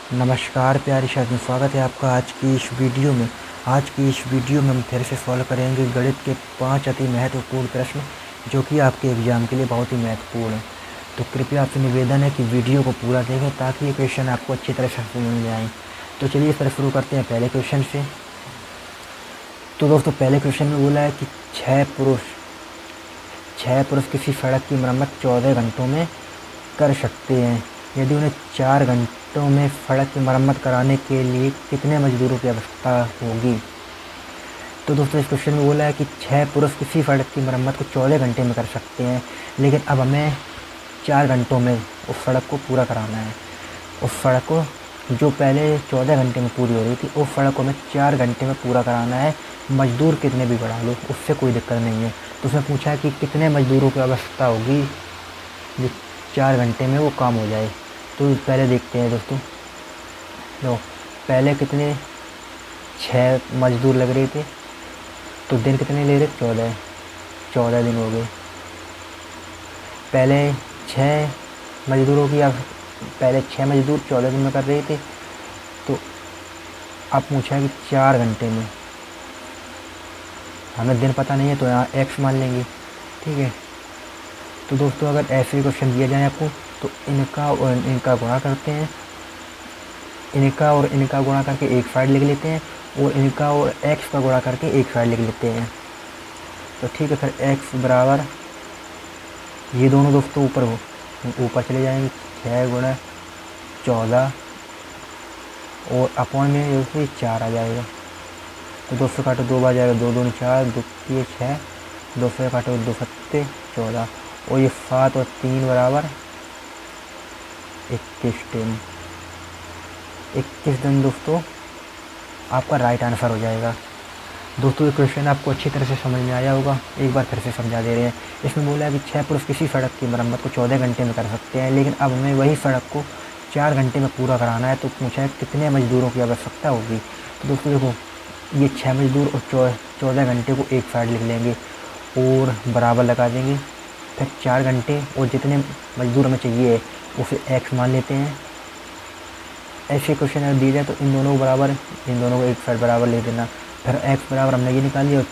नमस्कार प्यारे छात्रों, स्वागत है आपका आज की इस वीडियो में। हम फिर से सॉल्व करेंगे गणित के 5 अति महत्वपूर्ण प्रश्न जो कि आपके एग्ज़ाम के लिए बहुत ही महत्वपूर्ण है। तो कृपया आपसे निवेदन है कि वीडियो को पूरा देखें ताकि ये क्वेश्चन आपको अच्छी तरह से समझ में आए। तो चलिए इस तरह शुरू करते हैं पहले क्वेश्चन से। तो दोस्तों पहले क्वेश्चन में बोला है कि छः पुरुष किसी सड़क की मरम्मत 14 घंटों में कर सकते हैं। यदि उन्हें 4 घंटों में सड़क की मरम्मत कराने के लिए कितने मजदूरों की आवश्यकता होगी। तो दोस्तों इस क्वेश्चन में बोला है कि 6 पुरुष किसी सड़क की मरम्मत को 14 घंटे में कर सकते हैं, लेकिन अब हमें 4 घंटों में उस सड़क को पूरा कराना है। उस सड़क को जो पहले 14 घंटे में पूरी हो रही थी, उस सड़क को हमें 4 घंटे में पूरा कराना है। मजदूर कितने भी बढ़ा लो, उससे कोई दिक्कत नहीं है। तो उसमें पूछा है कि कितने मजदूरों की आवश्यकता होगी जो 4 घंटे में वो काम हो जाए। तो पहले देखते हैं दोस्तों। तो पहले कितने 6 मजदूर लग रहे थे, तो दिन कितने ले रहे? 14 दिन हो गए। पहले 6 मजदूरों की पहले 6 मजदूर 14 दिन में कर रहे थे। तो अब पूछा है कि 4 घंटे में, हमें दिन पता नहीं है तो यहाँ x मान लेंगे, ठीक है। तो दोस्तों अगर ऐसे क्वेश्चन दिया जाए आपको तो इनका और इनका गुणा करते हैं, इनका और इनका गुणा करके एक साइड लिख लेते हैं और इनका और x का गुणा करके एक साइड लिख लेते हैं। तो ठीक है, फिर x बराबर ये दोनों दोस्तों ऊपर चले जाएंगे, 6 गुणा 14 और अपॉन में दोस्तों 4 आ जाएगा। तो 2 से काटो 2 बार जाएगा, 2 दूनी 4, 2 3 6, 2 से काटो 2 सत्ते 14 और ये 7 और 3 बराबर 21 दिन दोस्तों आपका राइट आंसर हो जाएगा। दोस्तों ये क्वेश्चन आपको अच्छी तरह से समझ में आया होगा, एक बार फिर से समझा दे रहे हैं। इसमें बोला है कि 6 पुरुष किसी सड़क की मरम्मत को 14 घंटे में कर सकते हैं, लेकिन अब हमें वही सड़क को 4 घंटे में पूरा कराना है। तो पूछा है कितने मजदूरों की आवश्यकता होगी। तो दोस्तों देखो, ये 6 मजदूर और 14 घंटे को एक साइड लिख लेंगे और बराबर लगा देंगे। फिर 4 घंटे और जितने मजदूर हमें चाहिए उसे x मान लेते हैं। ऐसे क्वेश्चन अगर दिया जाए तो इन दोनों को एक साइड बराबर ले देना। फिर x बराबर हमने ये निकाल लिया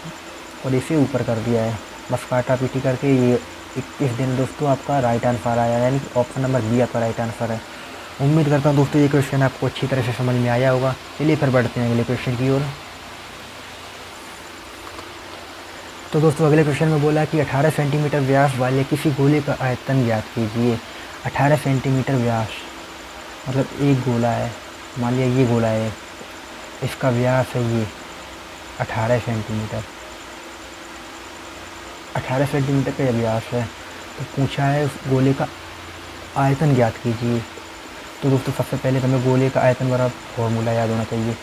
और इसे ऊपर कर दिया है, बस काटा पीटी करके ये 21 दिन दोस्तों आपका राइट आंसर आया, यानी कि ऑप्शन नंबर बी आपका राइट आंसर है। उम्मीद करता हूँ दोस्तों ये क्वेश्चन आपको अच्छी तरह से समझ में आया होगा। चलिए फिर बढ़ते हैं अगले क्वेश्चन की ओर। तो दोस्तों अगले क्वेश्चन में बोला कि 18 सेंटीमीटर व्यास वाले किसी गोले का आयतन ज्ञात कीजिए। 18 सेंटीमीटर व्यास मतलब एक गोला है, मान लिया ये गोला है, इसका व्यास है ये 18 सेंटीमीटर। 18 सेंटीमीटर का व्यास है, तो पूछा है उस गोले का आयतन ज्ञात कीजिए। तो दोस्तों सबसे पहले हमें गोले का आयतन वाला फॉर्मूला याद होना चाहिए।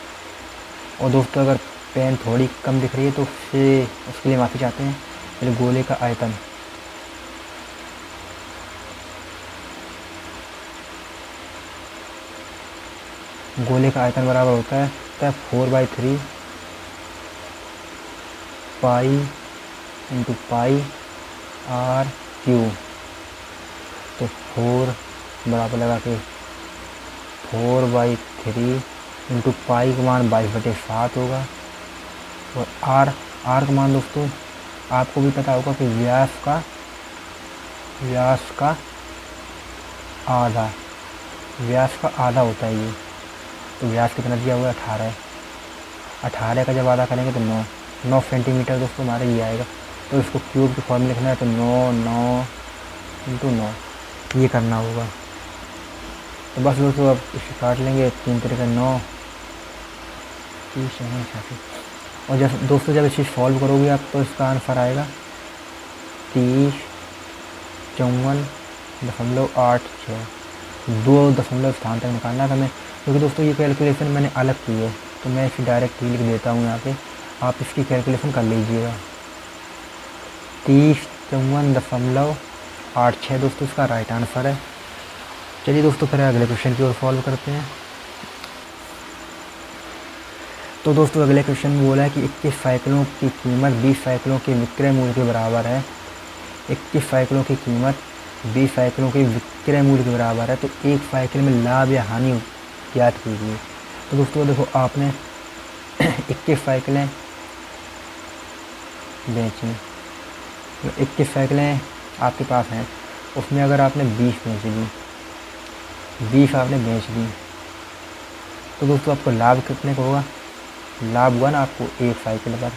और दोस्तों अगर पेन थोड़ी कम दिख रही है तो उसके लिए माफ़ी चाहते हैं। पहले गोले का आयतन, बराबर होता है 4/3 pi into pi r cube. तो 4 बराबर लगा के 4/3 इंटू पाई का मान 22/7 होगा और आर का मान दोस्तों आपको भी पता होगा कि व्यास का आधा होता है ये। तो व्यास कितना दिया हुआ है? 18 का जब आधा करेंगे तो 9 सेंटीमीटर दोस्तों हमारा ये आएगा। तो इसको क्यूब की फॉर्म में लिखना है, तो 9 इंटू 9 ये करना होगा। तो बस दोस्तों अब इसे काट लेंगे, 3 तरीके 9 30 और जब दोस्तों जब इसे सॉल्व करोगे आप तो इसका आंसर आएगा 3054.86। 2 दशमलव स्थान तक निकालना था हमें, क्योंकि दोस्तों ये कैलकुलेशन मैंने अलग की है तो मैं इसे डायरेक्ट ही लिख देता हूँ यहाँ पे, आप इसकी कैलकुलेशन कर लीजिएगा। 3054.86 दोस्तों इसका राइट आंसर है। चलिए दोस्तों फिर अगले क्वेश्चन की ओर सॉल्व करते हैं। तो दोस्तों अगले क्वेश्चन में बोला है कि 21 साइकिलों की कीमत 20 साइकिलों के विक्रय मूल्य के बराबर है। 21 साइकिलों की कीमत 20 साइकिलों के विक्रय मूल्य के बराबर है। तो एक साइकिल में लाभ या हानि याद कीजिए। तो दोस्तों देखो आपने 21 साइकिलें बेचीं, 21 साइकिलें आपके पास हैं, उसमें अगर आपने 20 बेच दी, 20 आपने बेच दी, तो दोस्तों आपको लाभ कितने का होगा? लाभ हुआ ना आपको एक साइकिल पर,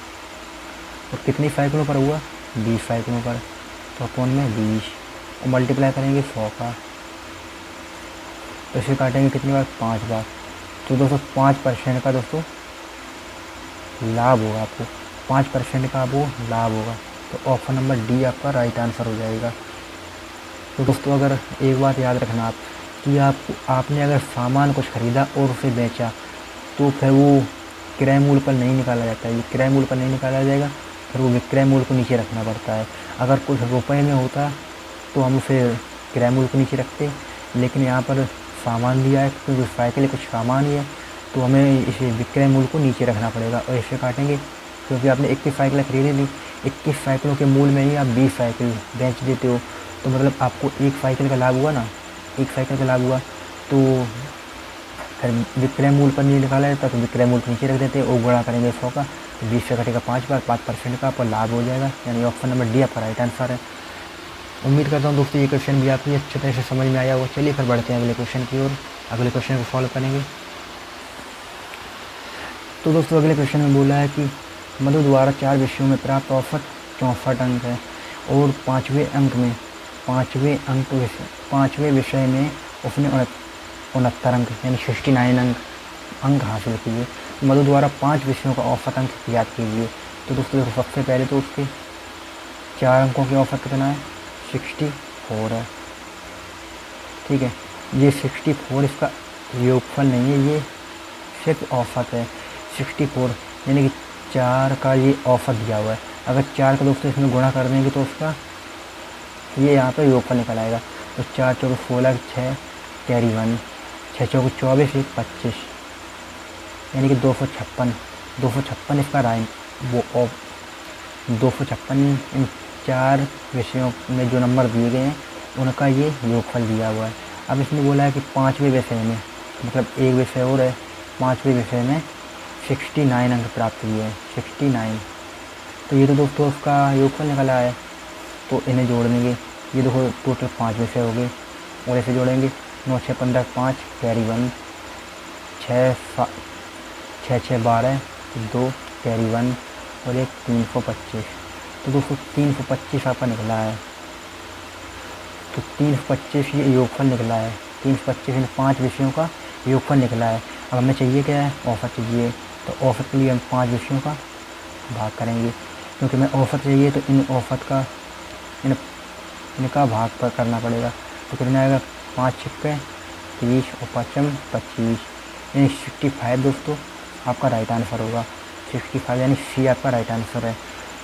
और कितनी साइकिलों पर हुआ? 20 साइकिलों पर। तो अपन में 20 और मल्टीप्लाई करेंगे 100 का, तो इसे काटेंगे कितनी बार? 5 बार। तो दोस्तों 5% का दोस्तों लाभ होगा आपको, 5% का वो लाभ होगा। तो ऑप्शन नंबर डी आपका राइट आंसर हो जाएगा। तो दोस्तों अगर एक बात याद रखना आप कि आपने अगर सामान कुछ खरीदा और उसे बेचा, तो फिर वो क्रय मूल्य पर नहीं निकाला जाता है, ये क्रय मूल्य पर नहीं निकाला जाएगा, फिर वो विक्रय मूल्य को नीचे रखना पड़ता है। अगर कुछ रुपए में होता तो हम उसे क्रय मूल्य को नीचे रखते, लेकिन यहाँ पर सामान दिया है, क्योंकि साइकिल कुछ सामान ही है, तो हमें इसे विक्रय मूल्य को नीचे रखना पड़ेगा और इसे काटेंगे, क्योंकि आपने 21 साइकिलें खरीदी ली, 21 साइकिलों के मूल्य में ही आप 20 साइकिल बेच देते हो, तो मतलब आपको एक साइकिल का लाभ हुआ ना, एक साइकिल का लाभ हुआ। तो फिर विक्रय मूल्य पर नहीं निकाला जाता, तो विक्रय मूल्य नीचे रख देते और गुणा करेंगे 100 का, तो 20 से घटेगा 5 बार, 5% का आपका लाभ हो जाएगा। यानी ऑप्शन नंबर डी आपका राइट आंसर है। उम्मीद करता हूँ दोस्तों ये क्वेश्चन भी आपको अच्छी तरह से समझ में आया होगा। चलिए फिर बढ़ते हैं अगले क्वेश्चन की ओर, अगले क्वेश्चन को सॉल्व करेंगे। तो दोस्तों अगले क्वेश्चन में बोला है कि मधु द्वारा 4 विषयों में प्राप्त औसत 64 अंक है और पाँचवें विषय में उसने 69 अंक यानी 69 अंक हासिल किए। मधु द्वारा 5 विषयों का औसत अंक याद कीजिए। तो दोस्तों देखो सबसे पहले तो उसके 4 अंकों की औसत कितना है? 64 है, ठीक है। ये 64 इसका योगफल नहीं है, ये सिर्फ औसत है। 64 यानी कि 4 का ये औसत दिया हुआ है। अगर 4 का दोस्तों इसमें गुणा कर देंगे तो उसका ये यहाँ पर योगफल निकल आएगा। तो 4 चौके 16, 6 कैरी 1, 6 चौके 24, 1 25 यानी कि 256 इसका राइम वो 256 इन 4 विषयों में जो नंबर दिए गए हैं उनका ये योगफल दिया हुआ है। अब इसने बोला है कि 5वें विषय में, मतलब एक विषय और है, 5वें विषय में 69 अंक प्राप्त किए हैं, 69। तो ये तो दोस्तों उसका योगफल निकला है, तो इन्हें जोड़ देंगे। ये देखो टोटल 5 विषय हो गए और ऐसे जोड़ेंगे 9 6 15 5 कैरी 1, 6 6 12 2 कैरी 1 और एक 325। तो दोस्तों 325 आपका निकला है। तो 325 ये योगफल निकला है, 325 इन 5 विषयों का योगफल निकला है। अब हमें चाहिए क्या है? औसत चाहिए। तो औसत के लिए हम 5 विषयों का भाग करेंगे, क्योंकि हमें औसत चाहिए तो इन औसत का इनका भाग पर करना पड़ेगा। तो कितना आएगा? 5 छक्के 30 और 5 25 यानी 65 दोस्तों आपका राइट आंसर होगा। 65 यानी सी आपका राइट आंसर है।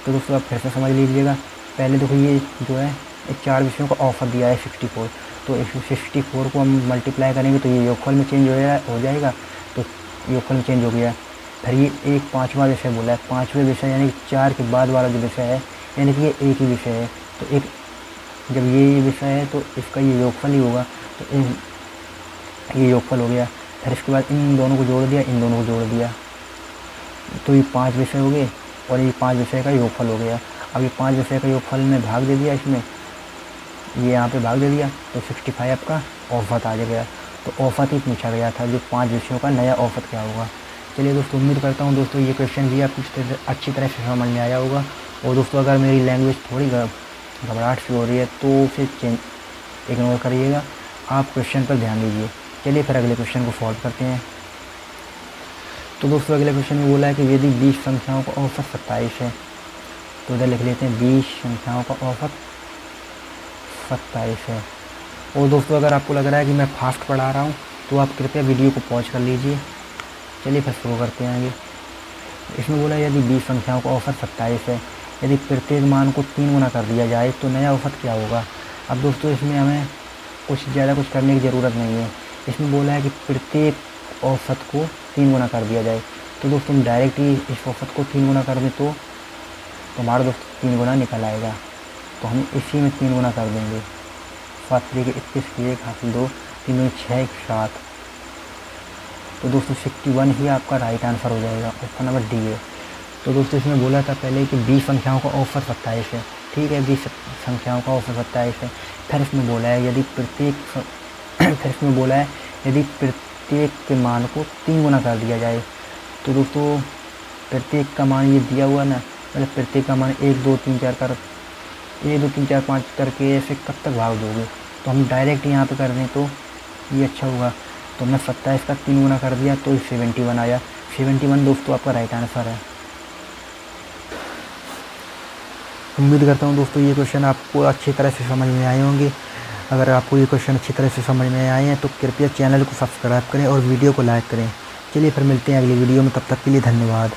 तो दोस्तों आप फिर से समझ लीजिएगा। पहले देखो ये जो है 4 विषयों का ऑफर दिया है 64, तो इस 64 को हम मल्टीप्लाई करेंगे तो ये योगफल में चेंज हो जाएगा। तो योगफल में चेंज हो गया। फिर ये एक 5वां विषय बोला है, 5वें विषय यानी 4 के बाद वाला जो विषय है, यानी कि ये एक ही विषय है। तो एक जब ये विषय है तो इसका ये योगफल ही होगा। तो ये योगफल हो गया। फिर इसके बाद इन दोनों को जोड़ दिया, इन दोनों को जोड़ दिया, तो ये 5 विषय हो गए और ये 5 विषय का योगफल हो गया। अब ये 5 विषय का योगफल में भाग दे दिया, इसमें ये यहाँ पे भाग दे दिया, तो 65 आपका औसत आ गया। तो औसत ही पूछा गया था, जो 5 विषयों का नया औसत क्या होगा। चलिए दोस्तों, उम्मीद करता हूँ दोस्तों ये क्वेश्चन भी आपको अच्छी तरह से समझ में आया होगा। और दोस्तों अगर मेरी लैंग्वेज थोड़ी घबराहट सी हो रही है तो उसे इग्नोर करिएगा, आप क्वेश्चन पर ध्यान दीजिए। चलिए फिर अगले क्वेश्चन को सॉल्व करते हैं। तो दोस्तों अगले क्वेश्चन में बोला है कि यदि 20 संख्याओं का औसत 27 है, तो इधर लिख लेते हैं 20 संख्याओं का औसत 27 है। और दोस्तों अगर आपको लग रहा है कि मैं फास्ट पढ़ा रहा हूँ तो आप कृपया वीडियो को पॉज कर लीजिए। चलिए फिर शुरू करते हैं आगे। इसमें बोला यदि 20 संख्याओं का औसत 27 है, यदि प्रत्येक मान को 3 गुना कर दिया जाए तो नया औसत क्या होगा। अब दोस्तों इसमें हमें ज़्यादा कुछ करने की ज़रूरत नहीं है। इसमें बोला है कि प्रत्येक औसत को 3 गुना कर दिया जाए। तो दोस्तों हम डायरेक्ट ही इस औसत को 3 गुना कर दें तो हमारा दोस्तों 3 गुना निकल आएगा। तो हम इसी में 3 गुना कर देंगे। 7 3 21 की 1 हासिल 2, 3 2 6 1 7। तो दोस्तों 61 ही आपका राइट आंसर हो जाएगा। ऑप्शन नंबर डी है। तो दोस्तों इसमें बोला था पहले कि 20 संख्याओं का औसत 27 है, ठीक है, 20 संख्याओं का औसत 27 है। फिर इसमें बोला है यदि प्रत्येक के मान को 3 गुना कर दिया जाए। तो दोस्तों प्रत्येक का मान ये दिया हुआ ना, मतलब प्रत्येक का मान 1 2 3 4 5 करके ऐसे कब तक भाग दोगे। तो हम डायरेक्ट यहाँ पे कर दें तो ये अच्छा होगा। तो हमने 27 का 3 गुना कर दिया तो 71 आया। 71 दोस्तों आपका राइट आंसर है। उम्मीद करता हूँ दोस्तों ये क्वेश्चन आपको अच्छी तरह से समझ में आए होंगे। अगर आपको ये क्वेश्चन अच्छी तरह से समझ में आए हैं तो कृपया चैनल को सब्सक्राइब करें और वीडियो को लाइक करें। चलिए फिर मिलते हैं अगली वीडियो में, तब तक के लिए धन्यवाद।